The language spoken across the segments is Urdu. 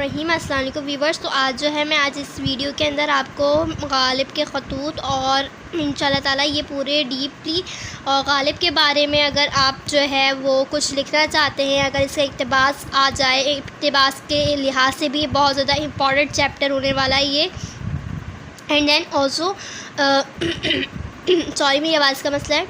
الرحیم۔ السلام علیکم ویورز۔ تو آج جو ہے میں اس ویڈیو کے اندر آپ کو غالب کے خطوط اور انشاءاللہ تعالیٰ یہ پورے ڈیپلی اور غالب کے بارے میں اگر آپ جو ہے وہ کچھ لکھنا چاہتے ہیں، اگر اس کا اقتباس آ جائے، اقتباس کے لحاظ سے بھی بہت زیادہ امپورٹنٹ چیپٹر ہونے والا ہے یہ۔ اینڈ دین آلسو سوری میری آواز کا مسئلہ ہے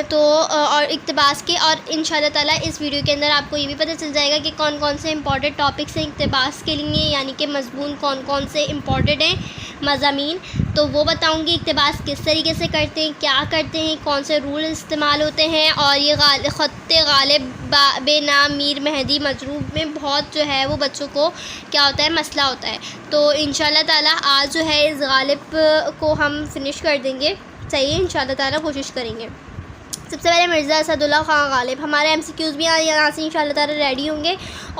تو اور اقتباس کے، اور انشاءاللہ تعالیٰ اس ویڈیو کے اندر آپ کو یہ بھی پتہ چل جائے گا کہ کون کون سے امپورٹنٹ ٹاپکس ہیں اقتباس کے لیے، یعنی کہ مضمون کون کون سے امپورٹنٹ ہیں مضامین، تو وہ بتاؤں گی اقتباس کس طریقے سے کرتے ہیں، کیا کرتے ہیں، کون سے رول استعمال ہوتے ہیں، اور یہ خط غالب بے نام میر مہدی مضروب میں بہت جو ہے وہ بچوں کو کیا ہوتا ہے مسئلہ ہوتا ہے۔ تو انشاءاللہ تعالیٰ آج جو ہے اس غالب کو ہم فنش کر دیں گے، صحیح ہے، انشاءاللہ تعالیٰ کوشش کریں گے۔ سب سے پہلے مرزا اسد اللہ خان غالب، ہمارے ایم سی کیوز بھی یہاں سے انشاءاللہ تعالیٰ ریڈی ہوں گے،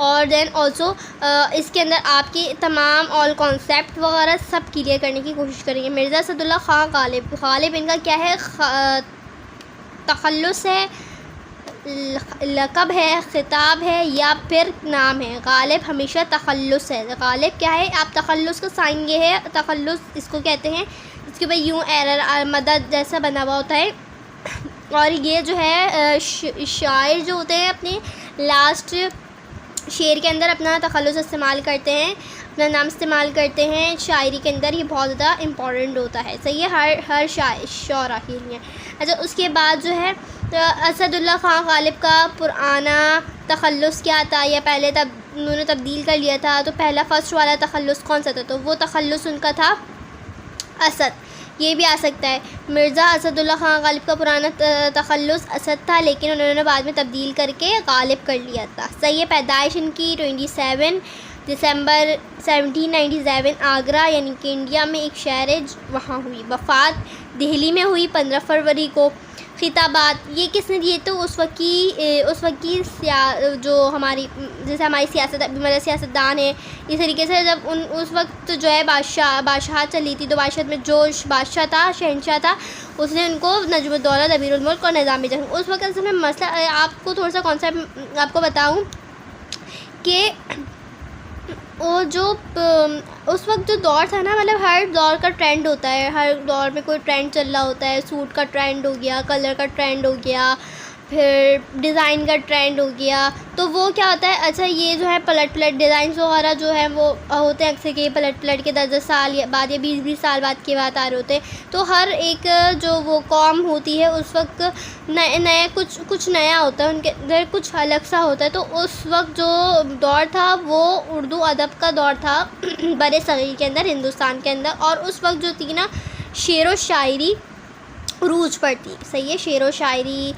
اور دین آلسو اس کے اندر آپ کی تمام آل کانسیپٹ وغیرہ سب کلیئر کرنے کی کوشش کریں گے۔ مرزا اسد اللہ خان غالب، غالب ان کا کیا ہے؟ تخلص ہے، لقب ہے، خطاب ہے، یا پھر نام ہے؟ غالب ہمیشہ تخلص ہے۔ غالب کیا ہے؟ آپ تخلص کا سائن یہ ہے، تخلص اس کو کہتے ہیں، اس کے بعد یوں ایرر مدد جیسا بنا ہوا ہوتا ہے، اور یہ جو ہے شاعر جو ہوتے ہیں اپنے لاسٹ شعر کے اندر اپنا تخلص استعمال کرتے ہیں، اپنا نام استعمال کرتے ہیں شاعری کے اندر، یہ بہت زیادہ امپورٹنٹ ہوتا ہے، صحیح ہے، ہر شعرا کے لیے۔ اچھا، اس کے بعد جو ہے اسد اللہ خان غالب کا پرانا تخلص کیا تھا، یا پہلے انہوں نے تبدیل کر لیا تھا، تو پہلا فرسٹ والا تخلص کون سا تھا؟ تو وہ تخلص ان کا تھا اسد، یہ بھی آ سکتا ہے۔ مرزا اسد اللہ خان غالب کا پرانا تخلص اسد تھا، لیکن انہوں نے بعد میں تبدیل کر کے غالب کر لیا تھا، صحیح ہے۔ پیدائش ان کی 27 دسمبر 1797 آگرہ یعنی کہ انڈیا میں ایک شہر ہے وہاں ہوئی۔ وفات دہلی میں ہوئی 15 فروری کو۔ خطابات یہ کس نے دیے؟ تو اس وقت کی جو ہماری جیسے ہماری سیاستدان ہیں، اس طریقے سے جب اس وقت جو ہے بادشاہت چلی تھی، تو بادشاہت میں جو بادشاہ تھا، شہنشاہ تھا، اس نے ان کو نجم الدولہ، امیر الملک اور نظام جنگ، اس وقت اصل میں مسئلہ آپ کو تھوڑا سا کانسیپٹ آپ کو بتاؤں کہ وہ جو اس وقت جو دور تھا نا، مطلب ہر دور کا ٹرینڈ ہوتا ہے، ہر دور میں کوئی ٹرینڈ چل رہا ہوتا ہے، سوٹ کا ٹرینڈ ہو گیا، کلر کا ٹرینڈ ہو گیا، پھر ڈیزائن کا ٹرینڈ ہو گیا، تو وہ کیا ہوتا ہے؟ اچھا، یہ جو ہے پلٹ ڈیزائنس وغیرہ جو ہے وہ ہوتے ہیں اکثر کہ پلٹ کے 10 سال بعد یا 20 سال بعد کے بعد آ رہے ہوتے ہیں، تو ہر ایک جو وہ قوم ہوتی ہے اس وقت نیا کچھ نیا ہوتا ہے، ان کے اندر کچھ الگ سا ہوتا ہے، تو اس وقت جو دور تھا وہ اردو ادب کا دور تھا برِ صغیر کے اندر، ہندوستان کے اندر، اور اس وقت جو تھی نا شعر و شاعری عروج پر تھی، صحیح ہے، شعر و شاعری،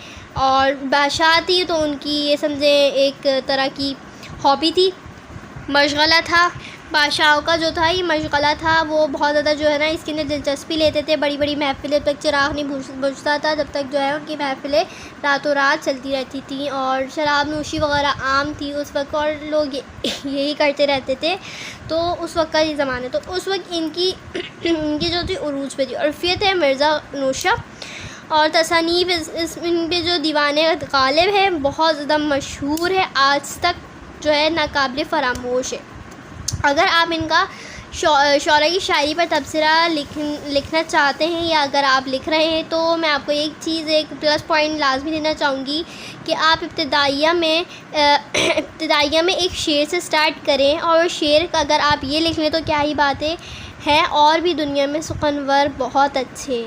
اور بادشاہ تھی تو ان کی یہ سمجھیں ایک طرح کی ہابی تھی، مشغلہ تھا، بادشاہوں کا جو تھا یہ مشغلہ تھا، وہ بہت زیادہ جو ہے نا اس کے اندر دلچسپی لیتے تھے، بڑی بڑی محفلیں، تک چراغ نہیں بجھتا تھا جب تک جو ہے ان کی محفلیں راتوں رات چلتی رہتی تھیں، اور شراب نوشی وغیرہ عام تھی اس وقت، اور لوگ یہی کرتے رہتے تھے، تو اس وقت کا یہ زمانہ، تو اس وقت ان کی جو تھی عروج پہ تھی۔ عرفیت ہے مرزا نوشہ، اور تصانیف ان پہ جو دیوان غالب ہے بہت زیادہ مشہور ہے، آج تک جو ہے ناقابل فراموش ہے۔ اگر آپ ان کا شعراء کی شاعری پر تبصرہ لکھنا چاہتے ہیں، یا اگر آپ لکھ رہے ہیں، تو میں آپ کو ایک پلس پوائنٹ لازمی دینا چاہوں گی کہ آپ ابتدائیہ میں ایک شعر سے سٹارٹ کریں، اور شعر کا اگر آپ یہ لکھ لیں تو کیا ہی باتیں ہیں، اور بھی دنیا میں سخنور بہت اچھے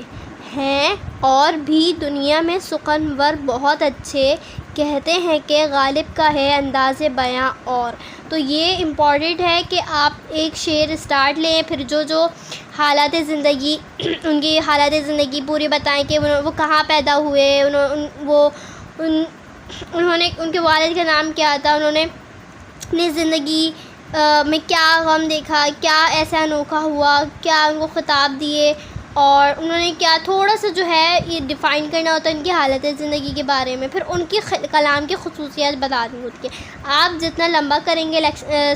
ہیں، اور بھی دنیا میں سخنور بہت اچھے، کہتے ہیں کہ غالب کا ہے انداز بیاں اور۔ تو یہ امپورٹنٹ ہے کہ آپ ایک شعر سٹارٹ لیں، پھر جو حالات زندگی ان کی حالات زندگی پوری بتائیں کہ وہ کہاں پیدا ہوئے، انہوں نے ان کے والد کا نام کیا تھا، انہوں نے اپنی زندگی میں کیا غم دیکھا، کیا ایسا انوکھا ہوا، کیا ان کو خطاب دیے، اور انہوں نے کیا تھوڑا سا جو ہے یہ ڈیفائن کرنا ہوتا ہے ان کی حالت زندگی کے بارے میں، پھر ان کی کلام کی خصوصیات بتا دیں ہوتی ہے۔ آپ جتنا لمبا کریں گے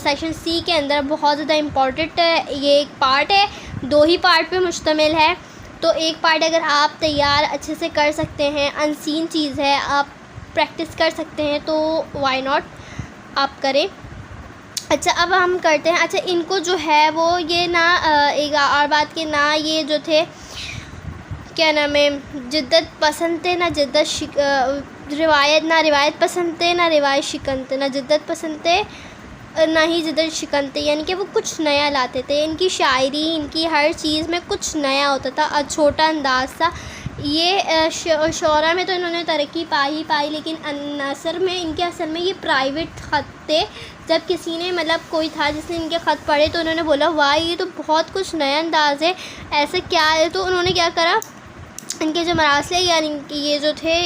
سیکشن سی کے اندر بہت زیادہ امپورٹنٹ ہے، یہ ایک پارٹ ہے، 2 ہی پارٹ پہ مشتمل ہے، تو ایک پارٹ اگر آپ تیار اچھے سے کر سکتے ہیں، انسین چیز ہے، آپ پریکٹس کر سکتے ہیں، تو وائی ناٹ آپ کریں۔ اچھا اب ہم کرتے ہیں. اچھا ان کو جو ہے وہ یہ نا ایک اور بات کہ نا یہ جو تھے کیا نام ہے جدت پسند تھے، نہ جدت روایت، نہ روایت پسند تھے نہ روایت شکن تھے، نہ جدت پسند تھے نہ ہی جدت شکن تھے. یعنی کہ وہ کچھ نیا لاتے تھے. ان کی شاعری، ان کی ہر چیز میں کچھ نیا ہوتا تھا، چھوٹا انداز تھا. یہ شعرا میں تو انہوں نے ترقی پائی لیکن نثر میں ان کے اصل میں یہ پرائیویٹ خط تھے. جب کسی نے مطلب کوئی تھا جس نے ان کے خط پڑھے تو انہوں نے بولا واہ یہ تو بہت کچھ نیا انداز ہے، ایسا کیا ہے. تو انہوں نے کیا کرا، ان کے جو مراسلے یعنی یہ جو تھے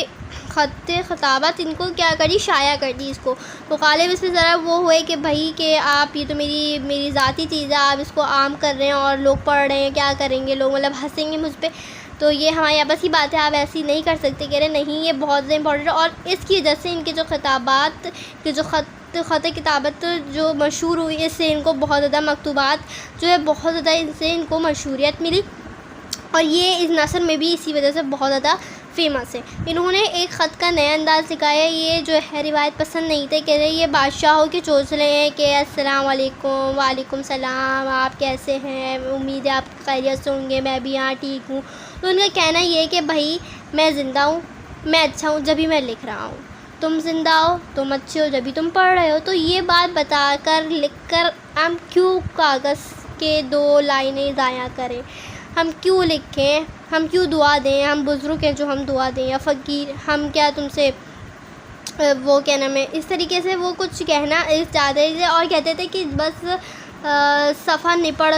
خطابت ان کو کیا کری، شائع کر دی اس کو. تو غالب اس میں ذرا وہ ہوئے کہ بھائی کہ آپ یہ تو میری ذاتی چیز ہے، آپ اس کو عام کر رہے ہیں اور لوگ پڑھ رہے ہیں، کیا کریں گے لوگ، مطلب ہنسیں گے مجھ پہ. تو یہ ہماری آپس کی بات ہے، آپ ایسی نہیں کر سکتے. کہہ رہے نہیں یہ بہت زیادہ امپورٹنٹ ہے. اور اس کی وجہ سے ان کے جو خطابات کے جو خط کتابت جو مشہور ہوئی، اس سے ان کو بہت زیادہ مکتوبات جو ہے بہت زیادہ ان سے ان کو مشہوریت ملی. اور یہ اس نثر میں بھی اسی وجہ سے بہت زیادہ فیمس ہے. انہوں نے ایک خط کا نیا انداز سکھایا. یہ جو ہے روایت پسند نہیں تھے، کہہ رہے یہ بادشاہوں کے چونچلے ہیں کہ السلام علیکم، وعلیکم السلام، آپ کیسے ہیں، امید ہے آپ خیریت سے ہوں گے، میں بھی یہاں ٹھیک ہوں. تو ان کا کہنا یہ ہے کہ بھائی میں زندہ ہوں، میں اچھا ہوں جبھی میں لکھ رہا ہوں، تم زندہ ہو، تم اچھے ہو جبھی تم پڑھ رہے ہو. تو یہ بات بتا کر لکھ کر ہم کیوں کاغذ کے 2 لائنیں ضائع کریں، ہم کیوں لکھیں، ہم کیوں دعا دیں، ہم بزرگ ہیں جو ہم دعا دیں، یا فقیر ہم کیا تم سے وہ کیا نام ہے. اس طریقے سے وہ کچھ کہنا چاہتے تھے اور کہتے تھے کہ بس صفحہ نبڑ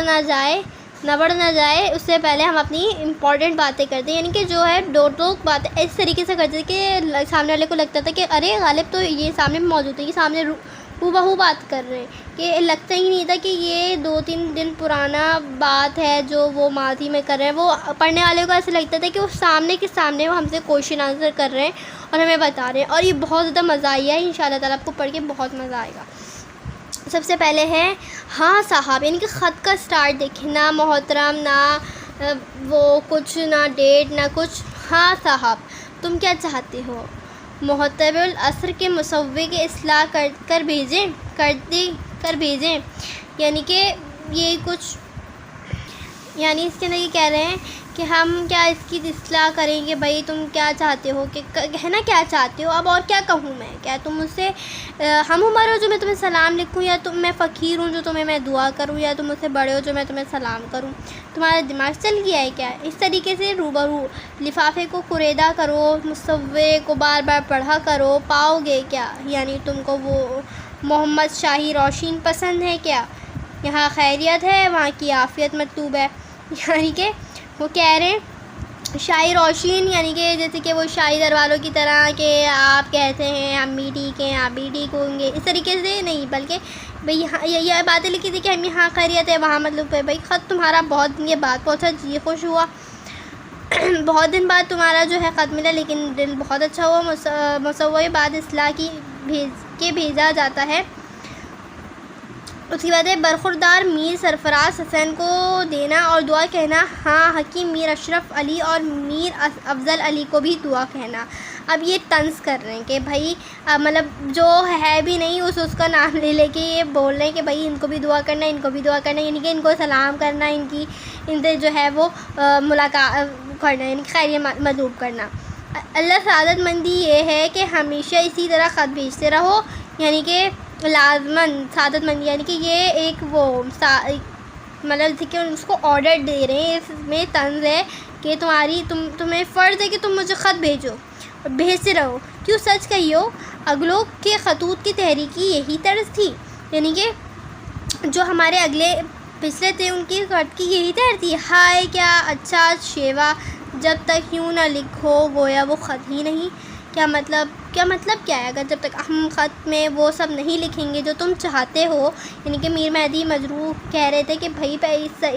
نہ جائے اس سے پہلے ہم اپنی امپورٹنٹ باتیں کرتے ہیں. یعنی کہ جو ہے ٹوک باتیں اس طریقے سے کرتے تھے کہ سامنے والے کو لگتا تھا کہ ارے غالب تو یہ سامنے موجود ہے، یہ سامنے بہو بات کر رہے ہیں، کہ لگتا ہی نہیں تھا کہ یہ 2-3 دن پرانا بات ہے جو وہ ماضی میں کر رہے ہیں. وہ پڑھنے والے کو ایسا لگتا تھا کہ وہ سامنے کے سامنے وہ ہم سے کوشچن آنسر کر رہے ہیں اور ہمیں بتا رہے ہیں. اور یہ بہت زیادہ مزہ آیا ہے، انشاءاللہ تعالیٰ آپ کو پڑھ کے بہت مزہ آئے گا. سب سے پہلے ہے ہاں صاحب، یعنی کہ خط کا سٹارٹ دیکھیں، نہ محترم، نہ وہ کچھ، نہ ڈیٹ، نہ کچھ. ہاں صاحب تم کیا چاہتے ہو، محتب العصر کے مصوّے کے اصلاح کر بھیجیں. یعنی کہ یہ کچھ، یعنی اس کے اندر یہ کہہ رہے ہیں کہ ہم کیا اس کی اصلاح کریں گے. بھائی تم کیا چاہتے ہو، کہ کہنا کیا چاہتے ہو، اب اور کیا کہوں میں، کیا تم مجھ سے ہم عمر ہو جو میں تمہیں سلام لکھوں، یا تم میں فقیر ہوں جو تمہیں میں دعا کروں، یا تم مجھ سے بڑے ہو جو میں تمہیں سلام کروں. تمہارا دماغ چل گیا ہے کیا. اس طریقے سے روبرو لفافے کو قریدہ کرو، مصوّے کو بار بار پڑھا کرو، پاؤ گے کیا. یعنی تم کو وہ محمد شاہی روشین پسند ہے کیا، یہاں خیریت ہے وہاں کی عافیت مطلوب ہے. یعنی کہ وہ کہہ رہے ہیں شاہی روشین، یعنی کہ جیسے کہ وہ شاہی در والوں کی طرح کہ آپ کہتے ہیں ہم بھی ٹھیک ہیں، آپ بھی ٹھیک ہوں گے، اس طریقے سے نہیں، بلکہ بھئی یہاں یہ باتیں لکھی تھی کہ ہم یہاں خیریت ہے وہاں مطلب ہے. بھائی خط تمہارا بہت، یہ بات پہنچا جی خوش ہوا، بہت دن بعد تمہارا جو ہے خط ملا لیکن دل بہت اچھا ہوا. مصوّے بعد اصلاح کی بھیجا جاتا ہے. اس کی بعد ہے برخوردار میر سرفراز حسین کو دینا اور دعا کہنا. ہاں حکیم میر اشرف علی اور میر افضل علی کو بھی دعا کہنا. اب یہ طنز کر رہے ہیں کہ بھائی مطلب جو ہے بھی نہیں اس کا نام لے کے یہ بول رہے ہیں کہ بھائی ان کو بھی دعا کرنا، ان کو بھی دعا کرنا، یعنی کہ ان کو سلام کرنا، ان سے جو ہے وہ ملاقات کرنا، یعنی خیریت مطلوب کرنا. اللہ سعادت مندی یہ ہے کہ ہمیشہ اسی طرح خط بھیجتے رہو. یعنی کہ لازماً سعادت مندی، یعنی کہ یہ ایک وہ مطلب کہ اس کو آرڈر دے رہے ہیں. اس میں طنز ہے کہ تمہیں فرض ہے کہ تم مجھے خط بھیجو اور بھیجتے رہو. کیوں سچ کہیو اگلوں کے خطوط کی تحریکی یہی طرز تھی. یعنی کہ جو ہمارے اگلے پچھلے تھے ان کی خط کی یہی طرز تھی. ہائے کیا اچھا شیوا، جب تک یوں نہ لکھو گویا وہ خط ہی نہیں. کیا مطلب کیا ہے، اگر جب تک ہم خط میں وہ سب نہیں لکھیں گے جو تم چاہتے ہو. یعنی کہ میر مہدی مجروح کہہ رہے تھے کہ بھائی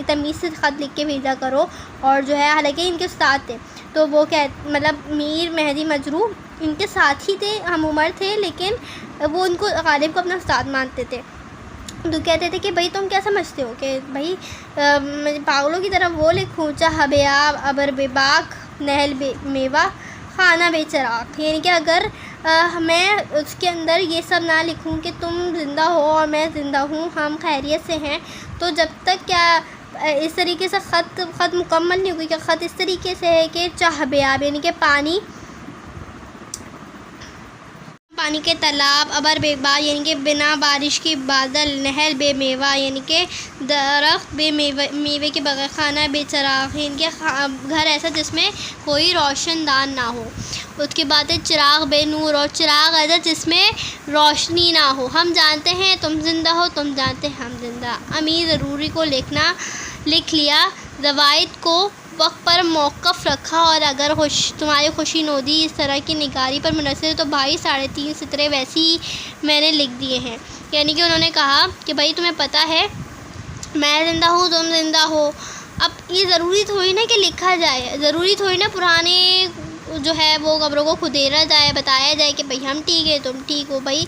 تمیز سے خط لکھ کے بھیجا کرو. اور جو ہے حالانکہ ان کے استاد تھے تو وہ مطلب میر مہدی مجروح ان کے ساتھ ہی تھے، ہم عمر تھے، لیکن وہ ان کو غالب کو اپنا استاد مانتے تھے. تو کہتے تھے کہ بھائی تم کیا سمجھتے ہو کہ بھائی پاگلوں کی طرح وہ لکھوں، چاہ بے آب ابر بے باک نہل بے میوہ خانہ بے چراغ. یعنی کہ اگر میں اس کے اندر یہ سب نہ لکھوں کہ تم زندہ ہو اور میں زندہ ہوں، ہم خیریت سے ہیں. تو جب تک کیا اس طریقے سے خط مکمل نہیں ہوگی. کہ خط اس طریقے سے ہے کہ چاہبے آب یعنی کہ پانی کے تالاب، ابر بے بار یعنی کہ بنا بارش کی بادل، نہر بے میوہ یعنی کہ درخت بے میوے کے بغیر، خانہ بے چراغ یعنی کہ گھر ایسا جس میں کوئی روشن دان نہ ہو. اس کے بعد ہے چراغ بے نور، اور چراغ ایسا جس میں روشنی نہ ہو. ہم جانتے ہیں تم زندہ ہو، تم جانتے ہیں ہم زندہ. امیر ضروری کو لکھ لیا، روایت کو وقت پر موقف رکھا، اور اگر تمہاری خوشی نودی اس طرح کی نگاری پر منحصر تو بھائی 3.5 سطریں ویسی ہی میں نے لکھ دیے ہیں. یعنی کہ انہوں نے کہا کہ بھائی تمہیں پتہ ہے میں زندہ ہوں، تم زندہ ہو. اب یہ ضروری تھوڑی نا کہ لکھا جائے، ضروری تھوڑی نا پرانے جو ہے وہ قبروں کو کھدیرا جائے، بتایا جائے کہ بھئی ہم ٹھیک ہے تم ٹھیک ہو. بھائی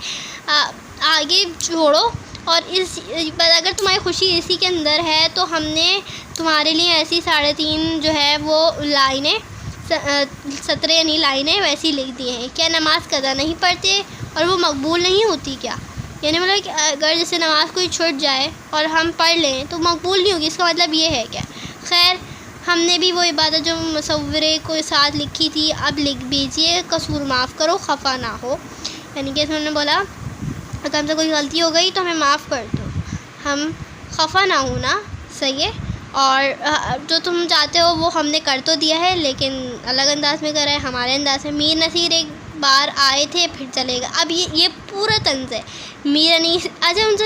آگے چھوڑو. اور اگر تمہاری خوشی اسی کے اندر ہے تو ہم نے تمہارے لیے ایسی 3.5 جو ہے وہ لائنیں، سطریں یعنی لائنیں ویسی لکھ دی ہیں. کیا نماز قضا نہیں پڑھتے اور وہ مقبول نہیں ہوتی کیا؟ یعنی مطلب کہ اگر جیسے نماز کوئی چھوٹ جائے اور ہم پڑھ لیں تو مقبول نہیں ہوگی، اس کا مطلب یہ ہے کیا؟ خیر، ہم نے بھی وہ عبادت جو مصورے کو ساتھ لکھی تھی اب لکھ دیجیے، قصور معاف کرو، خفا نہ ہو. یعنی کہ انہوں نے بولا اگر ہم سے کوئی غلطی ہو گئی تو ہمیں معاف کر دو، ہم خفا نہ ہونا، صحیح ہے. اور جو تم چاہتے ہو وہ ہم نے کر تو دیا ہے، لیکن الگ انداز میں کرا ہے، ہمارے انداز میں. میر نصیر ایک بار آئے تھے پھر چلے گا. اب یہ پورا طنز ہے. میر نہیں، اچھا ان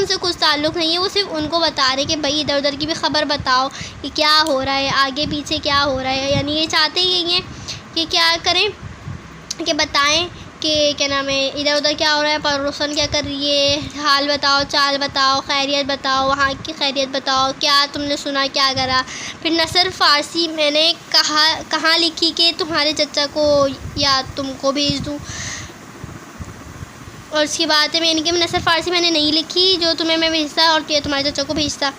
سے کچھ تعلق نہیں ہے، وہ صرف ان کو بتا رہے کہ بھائی ادھر ادھر کی بھی خبر بتاؤ کہ کیا ہو رہا ہے، آگے پیچھے کیا ہو رہا ہے. یعنی یہ چاہتے ہی ہیں کہ کیا کریں، کہ بتائیں کہ کیا نام ہے ادھر ادھر کیا ہو رہا ہے، پڑوسن کیا کر رہی ہے، حال بتاؤ، چال بتاؤ، خیریت بتاؤ، وہاں کی خیریت بتاؤ، کیا تم نے سنا، کیا کرا. پھر نثر فارسی میں نے کہاں لکھی کہ تمہارے چچا کو یا تم کو بھیج دوں. اور اس کی بات ہے یعنی کہ نثر فارسی میں نے نہیں لکھی جو تمہیں میں بھیجتا اور تمہارے چچا کو بھیجتا.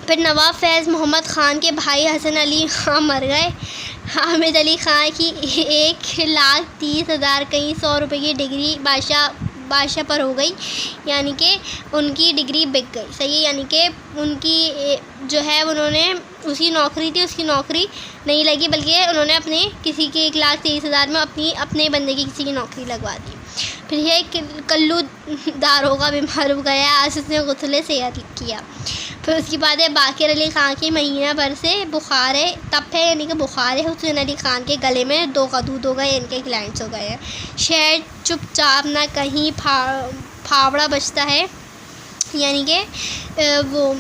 پھر نواب فیض محمد خان کے بھائی حسن علی خان مر گئے. حامد علی خان کی 1,30,000 کئی 100 روپے کی ڈگری بادشاہ پر ہو گئی. یعنی کہ ان کی ڈگری بک گئی، صحیح ہے. یعنی کہ ان کی جو ہے انہوں نے اس کی نوکری تھی، اس کی نوکری نہیں لگی، بلکہ انہوں نے اپنے کسی کی 1,30,000 میں اپنے بندے کی کسی کی نوکری لگوا دی. پھر یہ کلو داروغہ بیمار ہو گیا، آج اس نے غسل صحت کیا. پھر اس کے بعد ہے باقر علی خان کی مہینہ بھر سے بخار ہے، تپ ہے یعنی کہ بخار ہے. حسین علی خان کے گلے میں 2 قدود ہو گئے، ان کے کلائنٹس ہو گئے ہیں. شہر چپ چاپ نہ کہیں پھاوڑا بجتا ہے، یعنی کہ وہ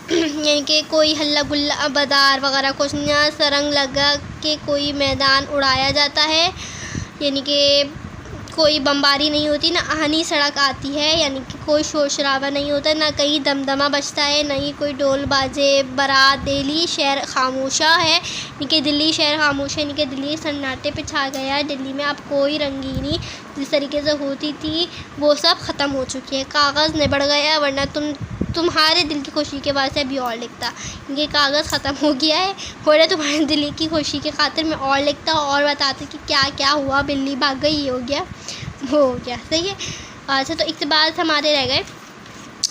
یعنی کہ کوئی ہلہ گلہ بدار وغیرہ کچھ نہ، سرنگ لگا کہ کوئی میدان اڑایا جاتا ہے. یعنی کہ کوئی بمباری نہیں ہوتی، نہ آہنی سڑک آتی ہے، یعنی کہ کوئی شور شرابہ نہیں ہوتا، نہ کہیں دمدمہ بجتا ہے، نہ ہی کوئی ڈول باجے بارات. دہلی شہر خاموشہ ہے، یعنی کہ دلی شہر خاموش ہے، یعنی کہ دلی سناٹے پہ چھا گیا ہے. دلی میں اب کوئی رنگینی جس طریقے سے ہوتی تھی وہ سب ختم ہو چکی ہے. کاغذ نبڑ گیا، ورنہ تمہارے دل کی خوشی کے واسطے بھی اور لکھتا. یہ کاغذ ختم ہو گیا ہے، ورنہ تمہارے دل کی خوشی کی خاطر میں اور لکھتا اور بتاتا کہ کیا کیا ہوا، بلی بھاگ گئی، یہ ہو گیا، وہ ہو گیا، صحیح ہے. اچھا، تو اقتباس ہمارے رہ گئے.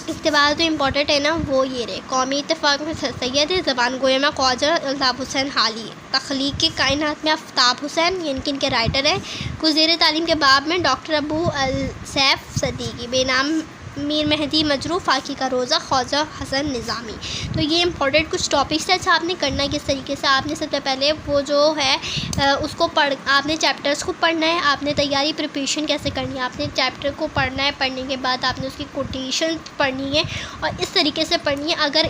اقتباس جو امپورٹنٹ ہے نا وہ یہ رہے. قومی اتفاق میں سید ہے، زبان گویا میں خواجہ الطاف حسین حالی ہے. تخلیق کائنات میں آفتاب حسین یعنی کہ ان کے رائٹر ہیں. زیر تعلیم کے باب میں ڈاکٹر ابو السیف صدیقی. بے نام میر مہدی مجروح. فاقی کا روزہ خواجہ حسن نظامی. تو یہ امپورٹنٹ کچھ ٹاپکس ہیں. اچھا، آپ نے کرنا ہے کس طریقے سے، آپ نے سب سے پہلے وہ جو ہے اس کو آپ نے چیپٹرس کو پڑھنا ہے. آپ نے تیاری پریپریشن کیسے کرنی ہے، آپ نے چیپٹر کو پڑھنا ہے. پڑھنے کے بعد آپ نے اس کی کوٹیشن پڑھنی ہے اور اس طریقے سے پڑھنی ہے. اگر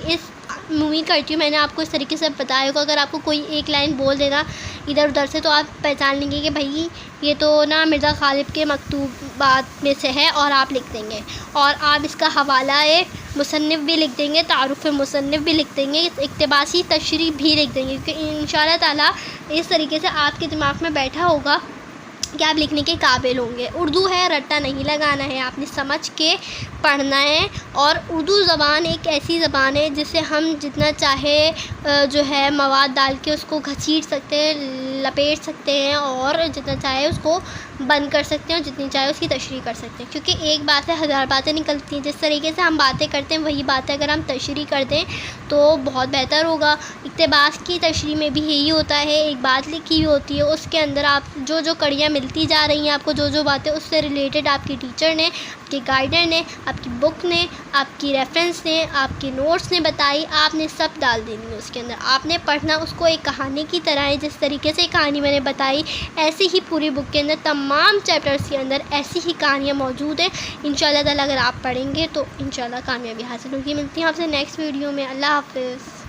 امید کرتی ہوں میں نے آپ کو اس طریقے سے بتایا ہوگا. اگر آپ کو کوئی ایک لائن بول دینا ادھر ادھر سے تو آپ پہچان لیں گے کہ بھائی یہ تو نا مرزا غالب کے مکتوبات میں سے ہے، اور آپ لکھ دیں گے. اور آپ اس کا حوالہ مصنف بھی لکھ دیں گے، تعارف مصنف بھی لکھ دیں گے، اقتباسی تشریح بھی لکھ دیں گے، کیونکہ انشاءاللہ تعالیٰ اس طریقے سے آپ کے دماغ میں بیٹھا ہوگا کہ آپ لکھنے کے قابل ہوں گے. اردو ہے، رٹا نہیں لگانا ہے، آپ نے سمجھ کے پڑھنا ہے. اور اردو زبان ایک ایسی زبان ہے جس سے ہم جتنا چاہے جو ہے مواد ڈال کے اس کو گھسیٹ سکتے ہیں، لپیٹ سکتے ہیں اور جتنا چاہے اس کو بند کر سکتے ہیں اور جتنی چاہے اس کی تشریح کر سکتے ہیں، کیونکہ ایک بات سے ہزار باتیں نکلتی ہیں. جس طریقے سے ہم باتیں کرتے ہیں وہی باتیں اگر ہم تشریح کر دیں تو بہت بہتر ہوگا. اقتباس کی تشریح میں بھی یہی ہوتا ہے، ایک بات لکھی ہوئی ہوتی ہے، اس کے اندر آپ جو کڑیاں ملتی جا رہی ہیں آپ کو، جو باتیں اس سے ریلیٹڈ آپ کی ٹیچر نے، آپ کے گائیڈر نے، آپ کی بک نے، آپ کی ریفرنس نے، آپ کے نوٹس نے بتائی، آپ نے سب ڈال دینی ہے اس کے اندر. آپ نے پڑھنا اس کو ایک کہانی کی طرح ہے. جس طریقے سے کہانی میں نے بتائی ایسی ہی پوری بک کے اندر تمام چیپٹرز کے اندر ایسی ہی کہانیاں موجود ہیں. انشاءاللہ تعالیٰ اگر آپ پڑھیں گے تو انشاءاللہ کامیابی حاصل ہوگی. ملتی ہیں آپ سے نیکسٹ ویڈیو میں. اللہ حافظ.